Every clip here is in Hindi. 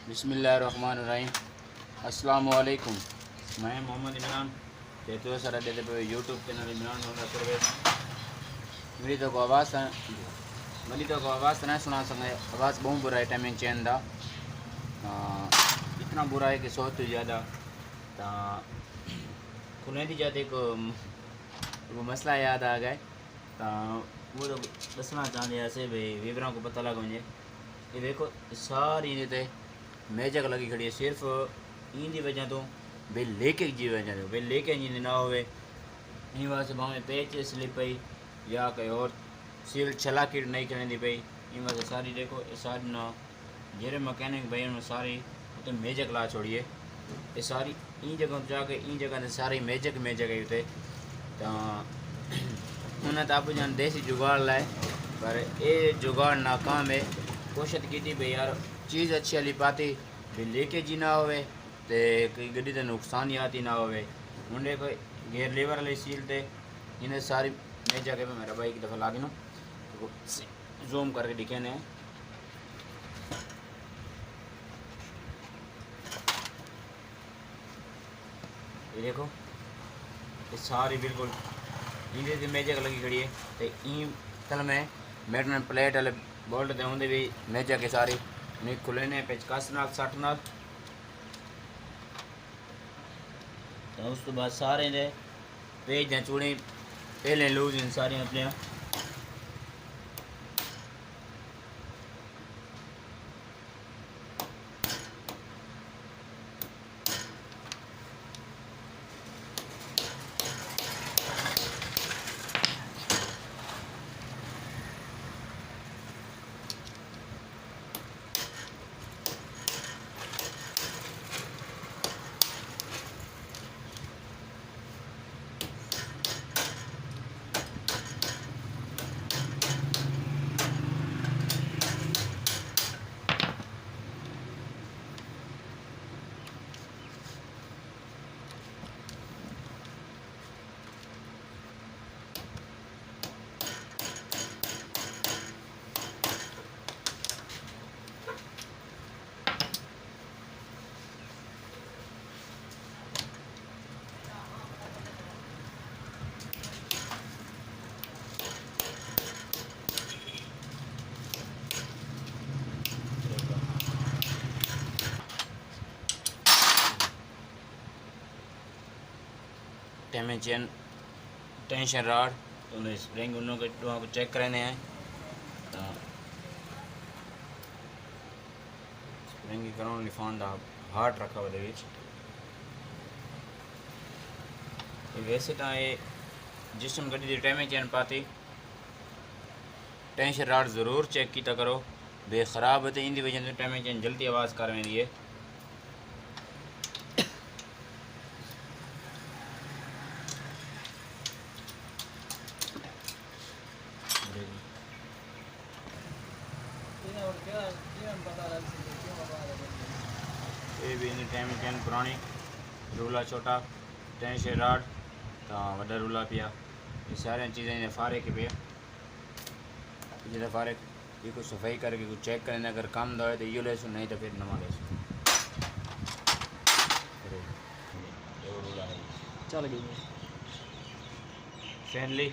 बिस्मिल्लाहिर्रहमानिर्रहीम। अस्सलामु अलैकुम। मैं मोहम्मद इमरान तेतु सर दे पे यूट्यूब चैनल इमरान होना सर्विस मेरी तो आवाज़ ना सुना संगे आवाज़ बहुत बुरा है टाइमिंग चैन दा इतना बुरा है कि सोच तो ज़्यादा ता खुले दी जाते को वो मसला याद आ गए ता वो तो दसना चाहते ऐसे भाई विवरण को पता लगा मुझे ये देखो सारी नीते मेजक लगी खड़ी है सिर्फ इन दी वजह तो भाई लेके जी वजह तो भाई लेके जी ना होवे इन वास्ते भावे पेच स्लिप पई या कहीं और सील चला की नहीं करने दी पई इन वास्ते सारी देखो ये सारी ना जेरे मैकेनिक भाई उन्होंने सारी तो मेजक ला छोड़िए ये सारी इन जगह जाके इन जगह ने सारी मेजक है उते तो उन्हें तो आप जान देसी जुगाड़ लाए पर ये जुगाड़ नाकाम है। कोशिश की थी भाई यार चीज़ अच्छी वाली पाती भी लेके जी ना होवे ते कोई गड्डी ते नुकसान ही आती ना होवे मुंडे कोई गेयर लीवर वाली सील थे इन्हें सारी मैं जगह पे मेरा भाई एक दफ़ा लागे ना तो जूम करके दिखे ने ये देखो ये सारी बिल्कुल इधर मेजक लगी खड़ी है तो ई तल में मेटन प्लेट वाले बोल्ट दे होंगे भी मेजक के सारी नहीं खुले ने पेचकस नाल सट नाल तो उस तो बाद सारे दे पेज दें चूड़ी पहले लूज इन सारी अपने टाइमिंग चेन टेंशन राड तो उन्हें स्प्रिंग उन्हों के दुआ को चेक करने हैं तो स्प्रिंग की करो लिफान दा हार्ट रखा हुआ दे वैसे तो ये जिसम गड्डी दी टाइमिंग चेन पाती टेंशन राड ज़रूर चेक किया करो बेखराब है तो इन वजह से टाइमिंग चेन जल्दी आवाज़ कर रही है। ये भी इन टाइमिंग चेन पुरानी रूला छोटा टेंशन राड तो वड्डा रूला पिया ये सारी चीज़ें इन्हें फारे के पे जिधर फारे ये कुछ सफाई करके कुछ चेक करें अगर काम दो है तो ये ले सो नहीं तो फिर नमा ले सो चल गई फैनली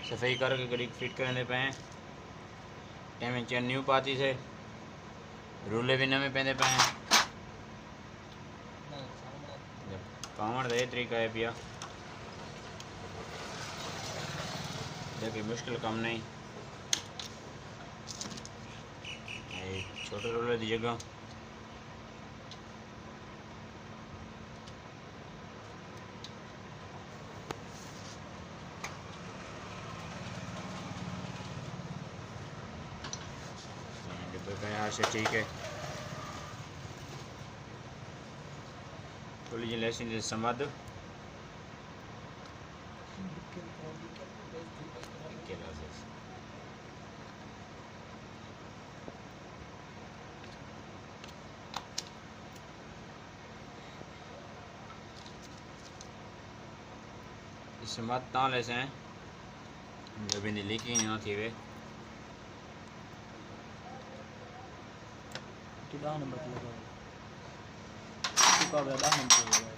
सफाई करके करीब फिट करने पे टाइमिंग चेन न्यू पाती से रूले भी नवे पेंदे पे पावण का ये तरीका है पिया देखिए मुश्किल काम नहीं छोटे रोलर की जगह यहाँ से ठीक है थोड़ी जी लेसन समझ समझ ता लेसे जब इन लीकिंग ना थी वे 10 नंबर पे लगा मुकाबला 10 नंबर पे लगा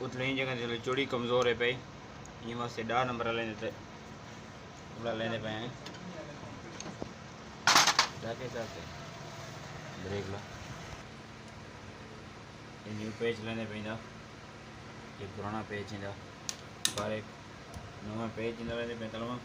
उतनी जगह चलो चोड़ी कमज़ोर है पई ये वास्ते 10 नंबर लेने लेने पे हैं जाके जाते ब्रेक ला ये न्यू पेज लेने पे ये पुराना पेज इंदा पर एक नवा पेज इंदा लेने पे तलवा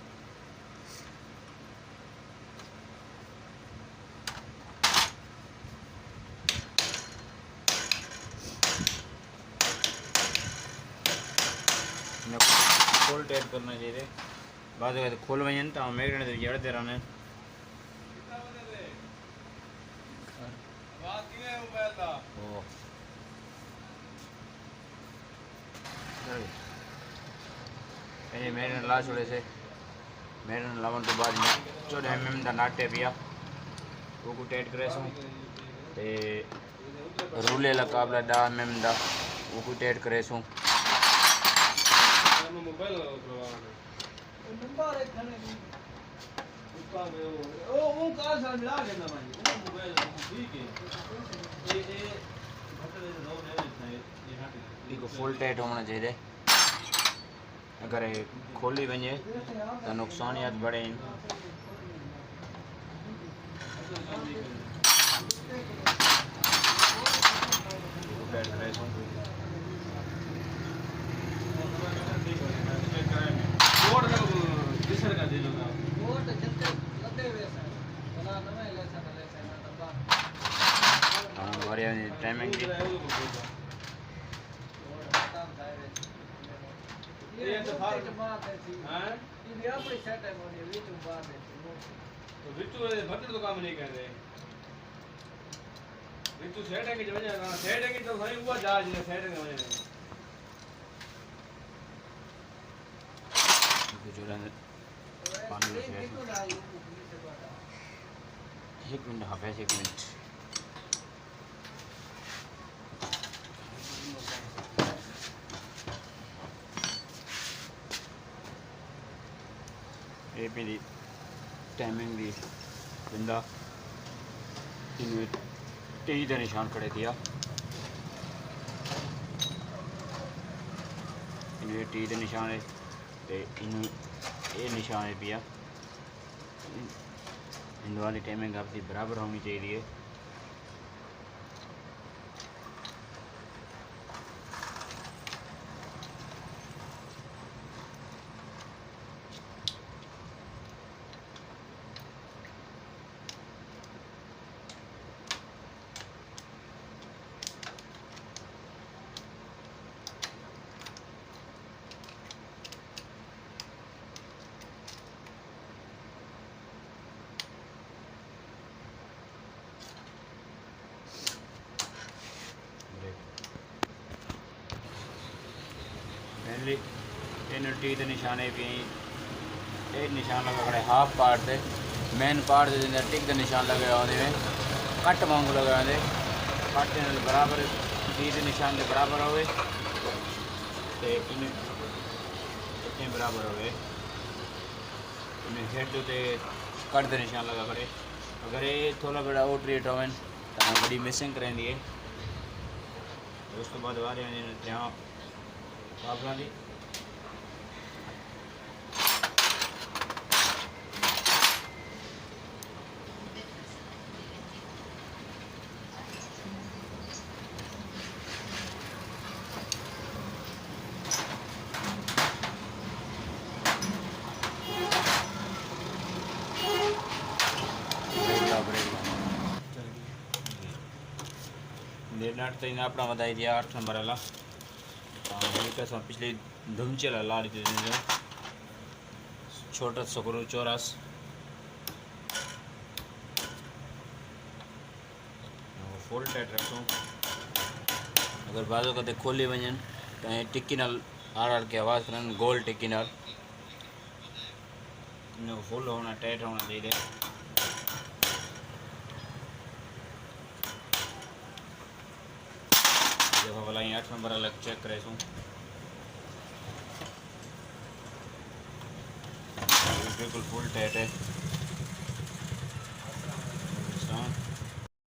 खोल टाइट करना चाहिए बाद में खोल वजन तो मेरे ने जड़ते रहने मेरे ला छोड़े से मेरे लावन तो बाद 14 mm का नाटे पिया वो को टाइट करे सो ते रूले ला काबला 10 mm का वो को टाइट करे सो मोबाइल नंबर है खाने की उसका वो कार से मिला के ना भाई वो मोबाइल ठीक है ये घटले दो है ये फुल टाइट होना चाहिए अगर खोली वने तो नुकसानियात बड़े टाइमिंग ये तो फार बात है हां ये अपनी सेट है मोनी विच बात है तो विचू भटर तो काम नहीं कर रहे विचू सेट है कि वजह ना सेट है कि तो सही हुआ जहाज ने सेट है वजह जो रहने पानी में एक मिनट हाफ है एक मिनट ये मेरी टाइमिंग भी बंदा इन्हें 23 का निशान खड़े किया इन्हें 23 का निशान है तो इन्हें ये निशान है पिया इन वाली टाइमिंग आपकी बराबर होनी चाहिए इन टी के निशाने भी ये निशान लगा खड़े हाफ पार्ट से मेन पार्ट के टिक के निशान लगे आते कट वांगू लगे आते कट बराबर टी के निशान के बराबर हो बराबर हो हेड उत्ते कट के निशान लगा खड़े अगर ये थोड़ा बड़ा आउट रेट हो बड़ी मिसिंग करेंदी है उस तो बाद वाले काबला दी नेट तो इन अपना वधाई दिया 8 नंबर वाला पिछले धुमचे ला दी छोटा सकरू चौरस फुल टाइट रखूँ अगर बाजू का खोली वजन तो टिक्की नाल आर के आवाज़ करन गोल टिक्की नाल फुल होना टाइट होना चाहिए અહીં 8 નંબર अलग चेक કરીશું बिल्कुल फुल टाइट है